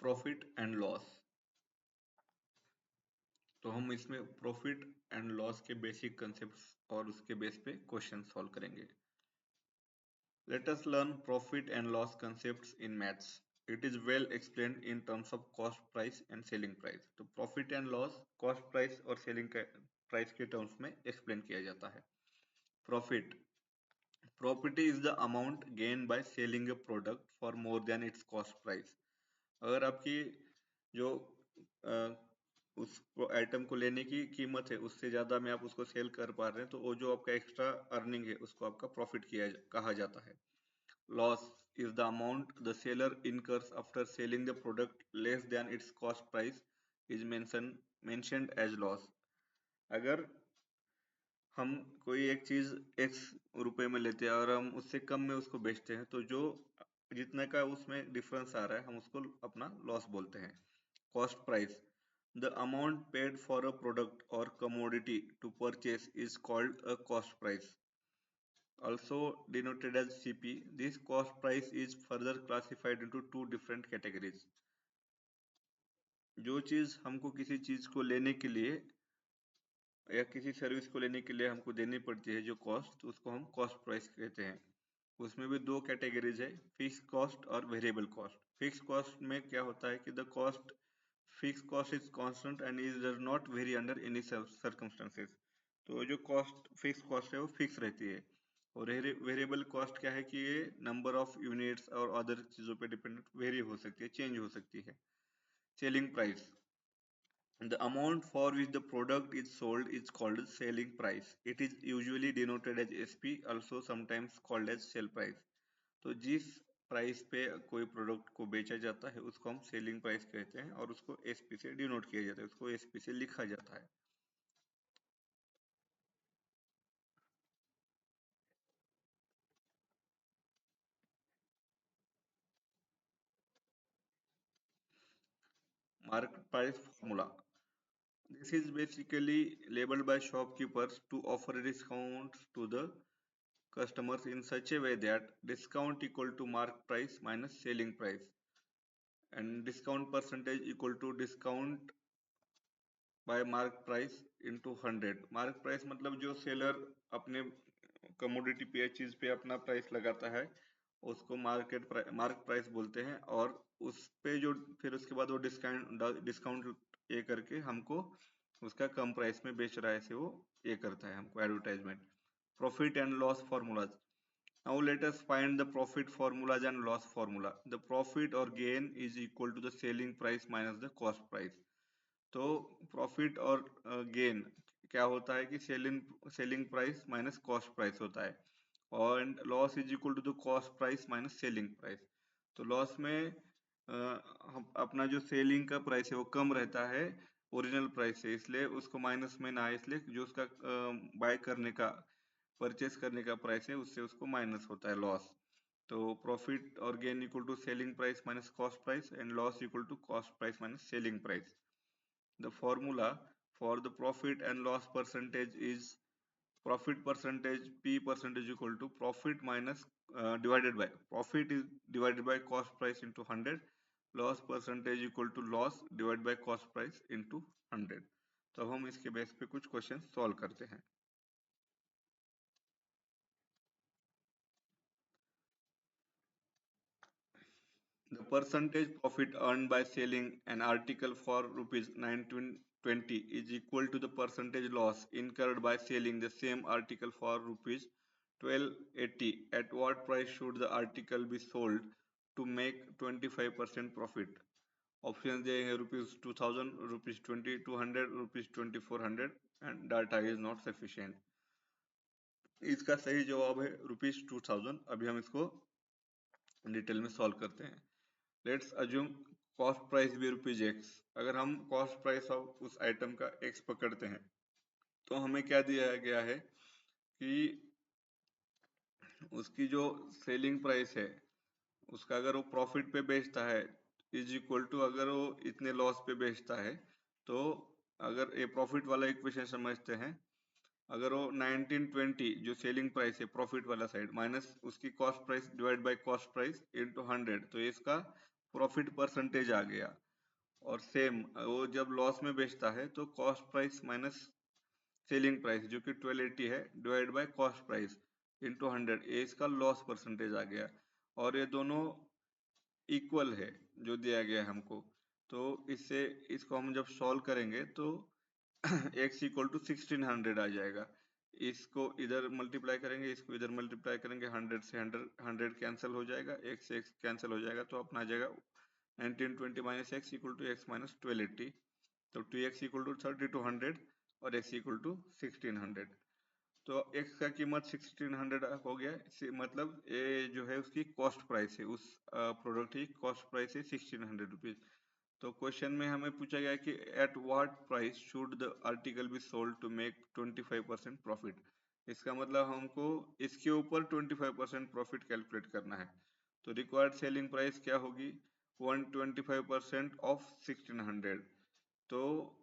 Profit and loss. तो हम इसमें प्रॉफिट एंड लॉस के बेसिक कंसेप्ट्स और उसके बेस पे क्वेश्चन सॉल्व करेंगे। Let us learn profit and loss concepts in maths. It is well explained in terms of cost price and selling price. तो profit and loss cost price और selling price के terms में explain किया जाता है। Profit Property is the amount gained by selling a product for more than its cost price. अगर आपकी जो उस आइटम को लेने की कीमत है उससे ज्यादा में आप उसको सेल कर पा रहे हैं तो वो जो आपका एक्स्ट्रा अर्निंग है उसको आपका प्रॉफिट कहा जाता है। Loss is the amount the seller incurs after selling the product less than its cost price is mentioned as loss. अगर हम कोई एक चीज x रुपए में लेते हैं और हम उससे कम में उसको बेचते हैं तो जो जितने का उसमें डिफरेंस आ रहा है हम उसको अपना लॉस बोलते हैं। Cost price, the amount paid for a product or commodity to purchase is called a cost price, also denoted as CP. This cost price is further classified into two different categories. जो चीज हमको किसी चीज को लेने के लिए या किसी सर्विस को लेने के लिए हमको देनी पड़ती है जो कॉस्ट, उसको हम कॉस्ट प्राइस कहते हैं। उसमें भी दो कैटेगरीज है, फिक्स कॉस्ट और वेरिएबल कॉस्ट। फिक्स कॉस्ट में क्या होता है कि the cost fix cost is constant and is does not very under any circumstances. तो जो कॉस्ट फिक्स कॉस्ट है वो फिक्स रहती है। और वेरिएबल कॉस्ट क्या है कि ये नंबर ऑफ यूनिट्स और अदर चीजों पे डिपेंडेंट वेरी हो सकती है, चेंज हो सकती है। Selling price, the amount for which the product is sold is called selling price. It is usually denoted as SP, also sometimes called as sell price. तो जिस प्राइस पे कोई प्रोडक्ट को बेचा जाता है उसको हम सेलिंग प्राइस कहते हैं और उसको एसपी से डिनोट किया जाता है, उसको एसपी से लिखा जाता है। Market price formula, this is basically labeled by shopkeepers to offer discounts to the customers in such a way that discount equal to mark price minus selling price and discount percentage equal to discount by mark price into 100। Mark price मतलब जो seller अपने commodity पे या चीज पे अपना price लगाता है उसको मार्क प्राइस बोलते हैं। और उस पे जो फिर उसके बाद वो डिस्काउंट ये करके हमको उसका कम प्राइस में बेच रहा है ऐसे वो ये करता है हमको advertisement. Profit and loss formulas, now let us find the profit formulas and loss formula. The profit or gain is equal to the selling price minus the cost price. तो प्रॉफिट और गेन क्या होता है कि selling price minus cost price होता है और loss is equal to the cost price minus selling price. तो लॉस में हम अपना जो सेलिंग का प्राइस है वो कम रहता है ओरिजिनल प्राइस से, इसलिए उसको माइनस में ना आए, इसलिए जो उसका बाय करने का परचेस करने का प्राइस है उससे उसको माइनस होता है लॉस। तो प्रॉफिट और gain equal to selling price minus cost price and loss equal to cost price minus selling price. The formula for the profit and loss percentage is profit percentage P percentage equal to profit minus divided by profit is divided by cost price into 100, loss percentage equal to loss divided by cost price into 100। तो अब हम इसके base पे कुछ question solve करते हैं। The percentage profit earned by selling an article for rupees 1920 is equal to the percentage loss incurred by selling the same article for rupees 1280. At what price should the article be sold to make 25% profit? Options दिए हैं rupees 2000, rupees 2200, rupees 2400 and data is not sufficient। इसका सही जवाब है rupees 2000। अभी हम इसको detail में सॉल्व करते हैं। लेट्स अज्यूम कॉस्ट प्राइस भी रुपीज एक्स। अगर हम कॉस्ट प्राइस ऑफ उस आइटम का एक्स पकड़ते हैं तो हमें क्या दिया गया है कि उसकी जो सेलिंग प्राइस है उसका अगर वो प्रॉफिट पे बेचता है इज इक्वल टू अगर वो इतने लॉस पे बेचता है तो अगर ये प्रॉफिट वाला इक्वेशन समझते हैं, अगर वो 1920 जो सेलिंग प्राइस है प्रॉफिट वाला साइड माइनस उसकी cost price divide by cost price into 100 तो इसका प्रॉफिट परसेंटेज आ गया। और सेम वो जब लॉस में बेचता है तो cost price minus selling price जो कि 1280 है divide by cost price into 100, ये इसका लॉस परसेंटेज आ गया। और ये दोनों इक्वल है जो दिया गया है हमको। तो इससे इसको हम जब सॉल्व करेंगे तो x इक्वल टू 1600 आ जाएगा। इसको इधर मल्टीप्लाई करेंगे, इसको इधर मल्टीप्लाई करेंगे, 100 से 100 कैंसिल हो जाएगा, x से x कैंसिल हो जाएगा, तो अपना आ जाएगा 1920 minus X equal to X minus 1280। तो 2x इक्वल टू 3200 और x इक्वल टू 1600। तो x का कीमत 1600 हो गया, मतलब ये जो है उसकी कॉस्ट प्राइस है, उस प्रोडक्ट की कॉस्ट प्राइस है 1600 रुपीज। तो क्वेश्चन में हमें पूछा गया कि at what price should the article be sold to make 25% profit. इसका मतलब हमको इसके ऊपर 25% प्रॉफिट कैलकुलेट करना है। तो रिक्वायर्ड सेलिंग प्राइस क्या होगी, 125% ऑफ 1600। तो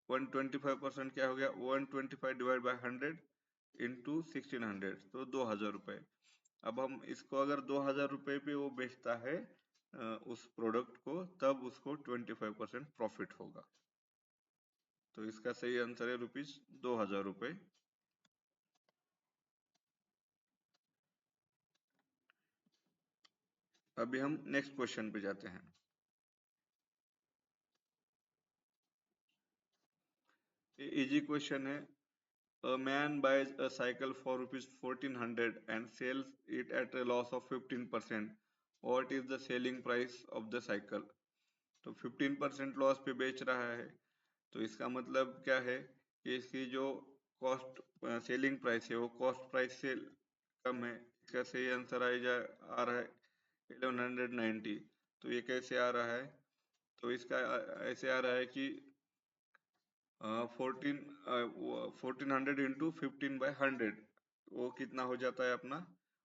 125% क्या हो गया, 125 डिवाइड बाई 100 इंटू 1600, तो 2000 रुपये। अब हम इसको अगर 2000 रुपये पे वो बेचता है उस प्रोडक्ट को, तब उसको 25% प्रॉफिट होगा। तो इसका सही आंसर है ₹2000। अभी हम नेक्स्ट क्वेश्चन पे जाते हैं। इजी क्वेश्चन है। A man buys a cycle for ₹1400 and sells it at a loss of 15%. What is the selling price of the cycle? तो 15% लॉस पे बेच रहा है। तो इसका मतलब क्या है कि इसकी जो कॉस्ट सेलिंग प्राइस है वो कॉस्ट प्राइस से कम है। इसका सही आंसर आ रहा है 1190। तो ये कैसे आ रहा है, तो इसका ऐसे आ रहा है कि 1400 इंटू 15/100, वो कितना हो जाता है अपना,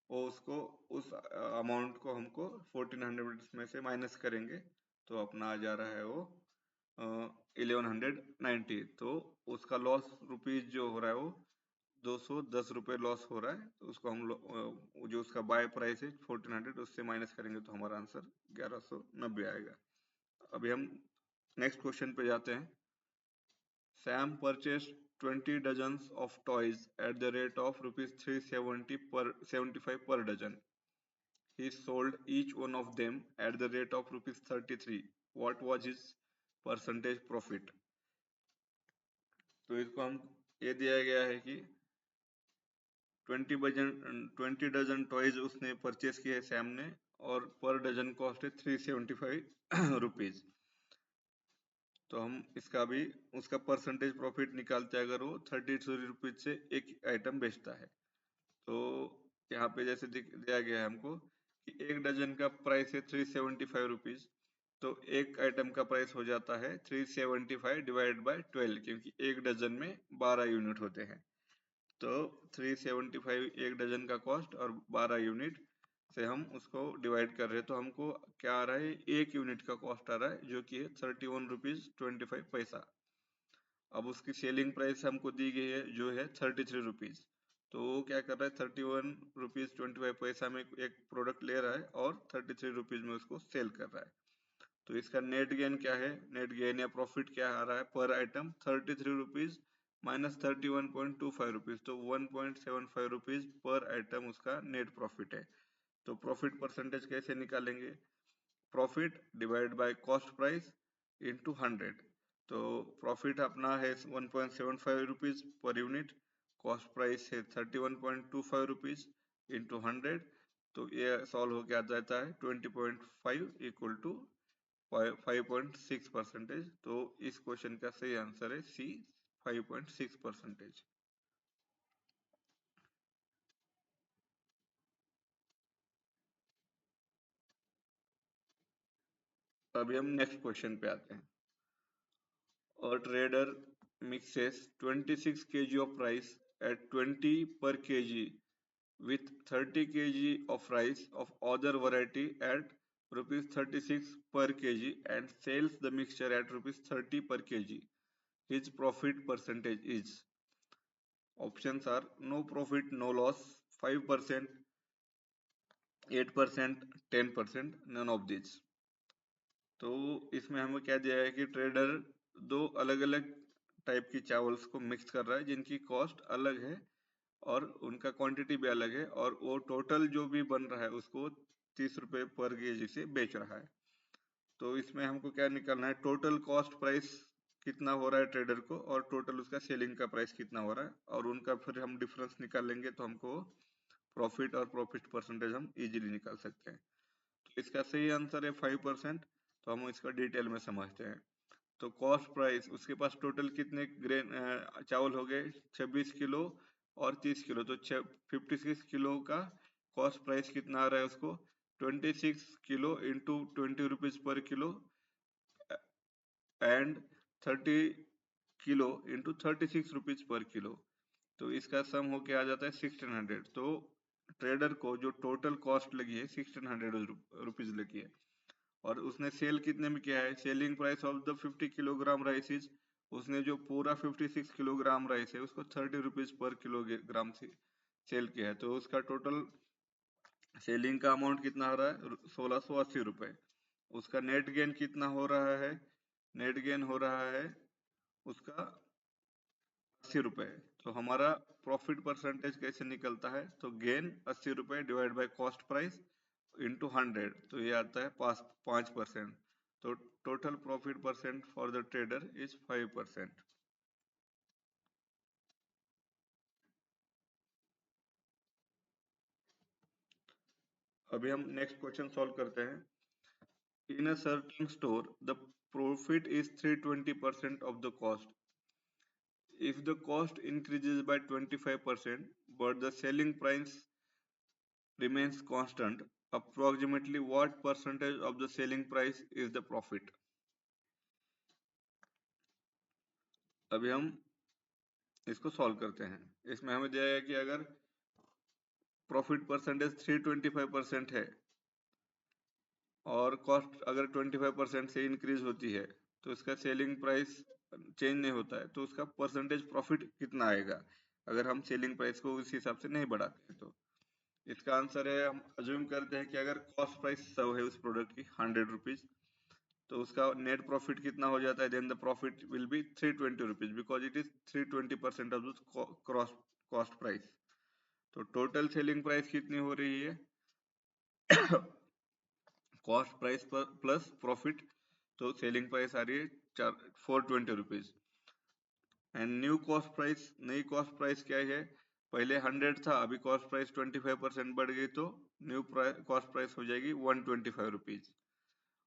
वो उसको उस अमाउंट को हमको 1400 में से माइनस करेंगे, तो अपना आ जा रहा है वो 1190। तो उसका लॉस रुपीज जो हो रहा है वो 210 रुपये लॉस हो रहा है। तो उसको हम जो उसका बाय प्राइस है 1400, उससे माइनस करेंगे तो हमारा आंसर 1190 आएगा। अभी हम नेक्स्ट क्वेश्चन पे जाते हैं। Sam purchased 20 dozens of toys at the rate of rupees 375 per dozen. He sold each one of them at the rate of rupees 33. What was his percentage profit? तो इसको हम ये दिया गया है कि 20 डजन टॉयज उसने परचेस किए सैम ने, और पर डजन कॉस्ट है 375 रुपीज। तो हम इसका भी उसका परसेंटेज प्रॉफिट निकालते हैं अगर वो 33 रुपीज से एक आइटम बेचता है। तो यहाँ पे जैसे दिया गया है हमको कि एक डजन का प्राइस है 375 रुपीज। तो एक आइटम का प्राइस हो जाता है 375 डिवाइड बाय 12, क्योंकि एक डजन में 12 यूनिट होते हैं। तो 375 एक डजन का कॉस्ट और 12 यूनिट से हम उसको डिवाइड कर रहे हैं, तो हमको क्या आ रहा है, एक यूनिट का कॉस्ट आ रहा है जो कि है 31 रुपीज 25 पैसा। अब उसकी सेलिंग प्राइस हमको दी गई है जो है 33 रुपीज। तो वो क्या कर रहा है, 31 रुपीज 25 पैसा में एक प्रोडक्ट ले रहा है और 33 रुपीज में उसको सेल कर रहा है। तो इसका नेट गेन क्या है, नेट गेन या प्रॉफिट क्या आ रहा है पर आइटम, 33 रुपीज माइनस 31.25 रुपीज, तो 1.75 रुपीज पर आइटम उसका नेट प्रॉफिट है। तो प्रॉफिट परसेंटेज कैसे निकालेंगे, profit divide by cost price into 100। तो प्रॉफिट अपना है 1.75 rupees per unit, cost price है 31.25 इंटू 100। तो ये सॉल्व होके आ जाता है 20.5 इक्वल टू 5.6%। तो इस क्वेश्चन का सही आंसर है सी, 5.6%। अभी हम नेक्स्ट क्वेश्चन पे आते हैं। A trader mixes 26 kg of rice at 20 per kg with 30 kg of rice of other variety at rupees 36 per kg and sells the mixture at rupees 30 per kg. His profit percentage is, options are no profit no loss, 5%, 8%, 10%, none of these. तो इसमें हमें क्या दिया है कि trader दो अलग अलग टाइप की चावल्स को मिक्स कर रहा है जिनकी कॉस्ट अलग है और उनका क्वांटिटी भी अलग है, और वो टोटल जो भी बन रहा है उसको 30 रुपए पर केजी से बेच रहा है। तो इसमें हमको क्या निकालना है, टोटल कॉस्ट प्राइस कितना हो रहा है ट्रेडर को और टोटल उसका सेलिंग का प्राइस कितना हो रहा है, और उनका फिर हम डिफरेंस निकालेंगे तो हमको प्रॉफिट और प्रॉफिट परसेंटेज हम इजीली निकाल सकते हैं। तो इसका सही आंसर है 5%। तो हम इसका डिटेल में समझते हैं। तो कॉस्ट प्राइस, उसके पास टोटल कितने ग्रेन चावल हो गए, 26 किलो और 30 किलो, तो 56 किलो का कॉस्ट प्राइस कितना आ रहा है उसको, 26 kilo into 20 rupees per kilo and 30 kilo into 36 rupees per kilo. तो इसका सम होके आ जाता है 1600। तो ट्रेडर को जो टोटल कॉस्ट लगी है 1600 रुपीज लगी है, और उसने सेल कितने में किया है, selling price of the 50 kilogram rice is, उसने जो पूरा 56 किलोग्राम राइस है उसको 30 रुपीज पर किलोग्राम से सेल किया है। तो उसका टोटल सेलिंग का अमाउंट कितना हो रहा है, 1680 रुपए। उसका नेट गेन कितना हो रहा है, नेट गेन हो रहा है उसका 80 रुपए। तो हमारा प्रॉफिट परसेंटेज कैसे निकलता है, तो गेन 80 रुपए divide by cost price into 100, तो ये आता है 5%। तो total profit percent for the trader is 5%। अभी हम नेक्स्ट क्वेश्चन सॉल्व करते हैं। In a certain store the profit is 320% of the cost. If the cost increases by 25% but the selling price remains constant, approximately what percentage of the selling price is the profit? अभी हम इसको solve करते हैं। इसमें हमें दिया है कि अगर प्रॉफिट परसेंटेज 325% है और कॉस्ट अगर 25% से इंक्रीज होती है तो इसका सेलिंग प्राइस चेंज नहीं होता है, तो उसका परसेंटेज प्रॉफिट कितना आएगा अगर हम सेलिंग प्राइस को उस हिसाब से नहीं बढ़ाते हैं। तो इसका आंसर है, हम अज्यूम करते हैं कि अगर कॉस्ट प्राइस 100 है उस प्रोडक्ट की 100 रुपीज, तो उसका नेट प्रॉफिट कितना हो जाता है, then the profit will be 320 rupees because it is 320% of the cost price. तो टोटल सेलिंग प्राइस कितनी हो रही है, कॉस्ट प्राइस प्लस प्रॉफिट, तो सेलिंग प्राइस आ रही है 420 rupees. And new cost price, नई कॉस्ट प्राइस क्या है, पहले 100 था, अभी कॉस्ट प्राइस 25% बढ़ गई, तो न्यू कॉस्ट प्राइस हो जाएगी 125 रुपीज।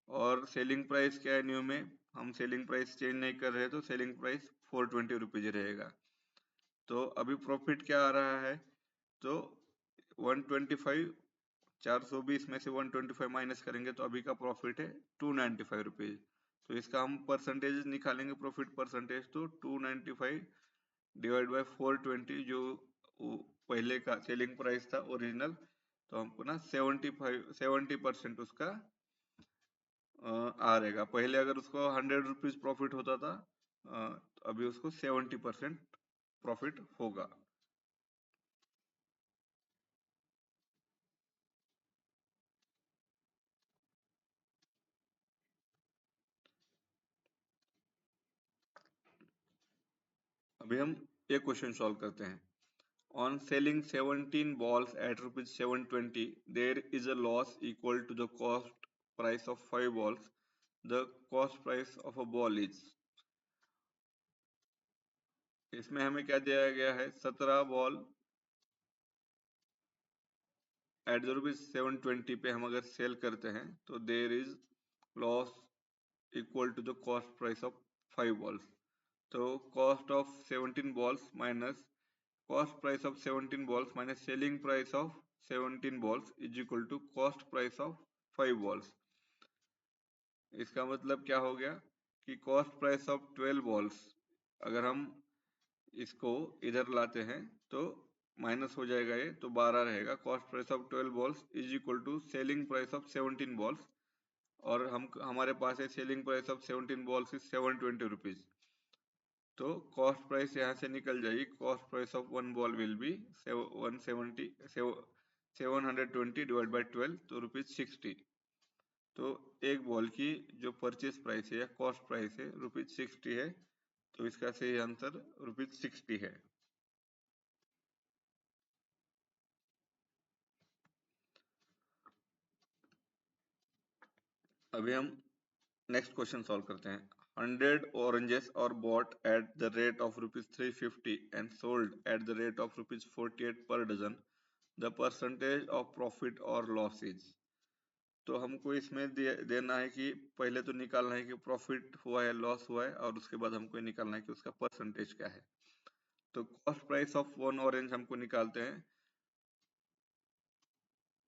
और सेलिंग प्राइस क्या है न्यू में, हम सेलिंग प्राइस चेंज नहीं कर रहे तो सेलिंग प्राइस 420 रुपीज रहेगा। तो अभी प्रॉफिट क्या आ रहा है, तो 125, 420 में से 125 माइनस करेंगे तो अभी का प्रॉफिट है 295 रुपीज। तो इसका हम परसेंटेज निकालेंगे, प्रॉफिट परसेंटेज, तो 295 डिवाइड बाय 420 जो पहले का सेलिंग प्राइस था ओरिजिनल, तो हमको ना 70% उसका आ रहेगा। पहले अगर उसको 100 रुपीज प्रॉफिट होता था, तो अभी उसको 70% प्रॉफिट होगा। अभी हम एक क्वेश्चन सॉल्व करते हैं। On selling 17 balls at rupees 720, there is a loss equal to the cost price of 5 balls. The cost price of a ball is, इसमें हमें क्या दिया गया है, 17 बॉल एट द रुपीज 720 पे हम अगर सेल करते हैं तो there is loss equal to the cost price of 5 balls. तो cost of 17 balls minus cost price of 17 balls minus selling price of 17 balls is equal to cost price of 5 balls। इसका मतलब क्या हो गया कि कॉस्ट प्राइस ऑफ 12 balls, अगर हम इसको इधर लाते हैं तो माइनस हो जाएगा, ये तो 12 रहेगा। Cost price of 12 balls is equal to selling price of 17 balls, और हम हमारे पास है selling price of 17 balls is 720 rupees. तो कॉस्ट प्राइस यहाँ से निकल जाएगी, cost price of one ball will be 170 720 divide by 12, तो रुपीज 60। तो एक बॉल की जो परचेज प्राइस है या कॉस्ट प्राइस है ₹60 है, तो इसका सही आंसर ₹60 है। अभी हम नेक्स्ट क्वेश्चन सॉल्व करते हैं। 100 oranges are bought at the rate of ₹350 and sold at the rate of ₹48 per dozen. The percentage of profit or loss is। तो हमको इसमें देना है कि पहले तो निकालना है कि प्रॉफिट हुआ है लॉस हुआ है, और उसके बाद हमको निकालना है कि उसका परसेंटेज क्या है। तो cost price of one orange हमको निकालते हैं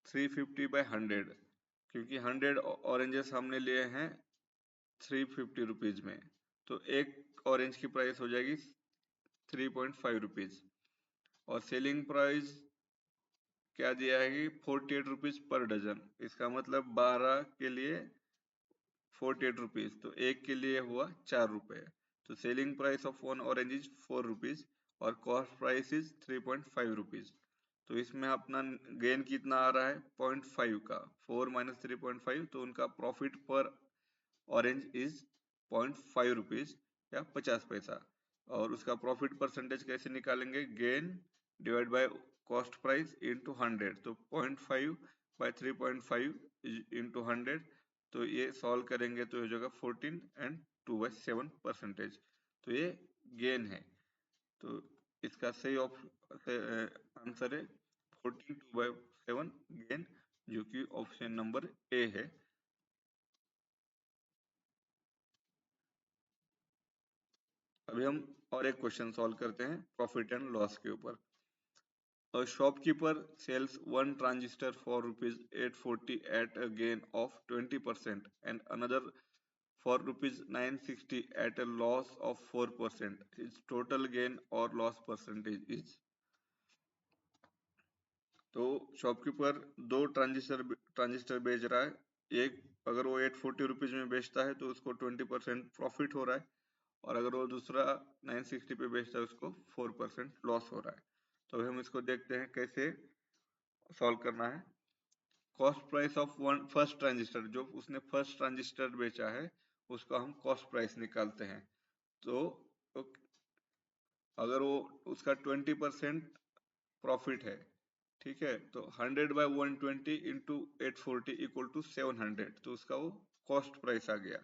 350/100, क्योंकि 100 ऑरेंजेस हमने लिए हैं 350 रुपीज में, तो एक ऑरेंज की प्राइस हो जाएगी 3.5 रुपीज, और सेलिंग प्राइस क्या दिया है कि 48 रुपीज पर डजन। इसका मतलब 12 के लिए 48 रुपीज, तो एक के लिए हुआ 4 रुपए। तो selling price of one orange is 4 rupees और कॉस्ट प्राइस इज 3.5 रुपीज। तो इसमें अपना गेन कितना आ रहा है 0.5 का, 4 माइनस 3.5, तो उनका प्रॉफिट पर ऑरेंज इज 0.5 रुपीज या 50 पैसा। और उसका प्रॉफिट परसेंटेज कैसे निकालेंगे, gain divide by cost price into 100, तो 0.5/3.5 इंटू 100, तो ये सॉल्व करेंगे तो हो जाएगा 14 एंड 2/7 परसेंटेज। तो ये गेन है, तो इसका सही आंसर है 14 2/7 गेन, जो कि ऑप्शन नंबर ए है। अभी हम और एक क्वेश्चन सॉल्व करते हैं प्रॉफिट एंड लॉस के ऊपर। A shopkeeper sells one transistor for ₹840 at a gain of 20% and another for ₹960 at a loss of 4%. His total gain or loss percentage is। तो शॉपकीपर दो ट्रांजिस्टर बेच रहा है। एक अगर वो 840 रुपीज में बेचता है तो उसको 20% प्रॉफिट हो रहा है, और अगर वो दूसरा 960 पे बेचता है उसको 4% लॉस हो रहा है। तो हम इसको देखते हैं कैसे सॉल्व करना है। Cost price of one first transistor, जो उसने फर्स्ट ट्रांजिस्टर बेचा है उसका हम कॉस्ट प्राइस निकालते हैं। तो अगर वो उसका 20% प्रॉफिट है, ठीक है, तो 100/120 इंटू 840 इक्वल टू 700, तो उसका वो कॉस्ट प्राइस आ गया।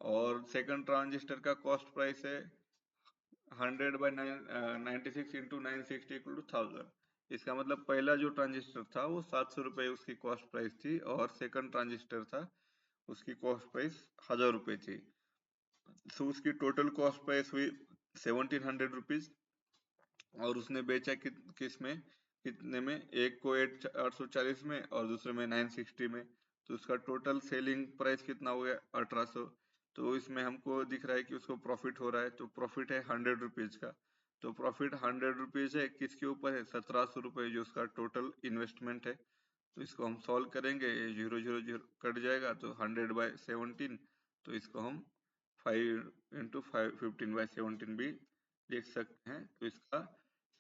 और सेकंड ट्रांजिस्टर का कॉस्ट प्राइस है 100/96 इंटू 960 इक्वल टू 1000। इसका मतलब पहला जो ट्रांजिस्टर था वो 700 रुपए उसकी कॉस्ट प्राइस थी, और सेकंड ट्रांजिस्टर था उसकी कॉस्ट प्राइस 1000 रुपए थी। तो उसकी टोटल कॉस्ट प्राइस हुई 1700 रुपीज, और उसने बेचा किस में, कितने में, एक को 840 में और दूसरे में 960 में। तो उसका टोटल सेलिंग प्राइस कितना हो गया 1800। तो इसमें हमको दिख रहा है कि उसको प्रॉफिट हो रहा है, तो प्रॉफिट है 100 रुपीज का। तो प्रॉफिट 100 रुपीज है, किसके ऊपर है, 1700 रुपये जो उसका टोटल इन्वेस्टमेंट है। तो इसको हम सॉल्व करेंगे, ये 0 0 0 कट जाएगा, तो 100/17, तो इसको हम 5 × 5 15/17 भी लिख सकते हैं। तो इसका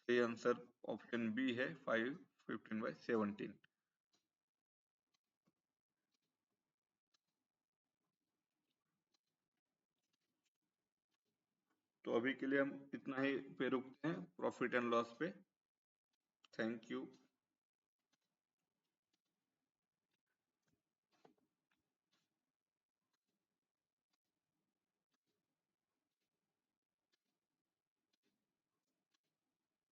सही आंसर ऑप्शन बी है 5 15/17। तो अभी के लिए हम इतना ही पे रुकते हैं प्रॉफिट एंड लॉस पे। Thank you.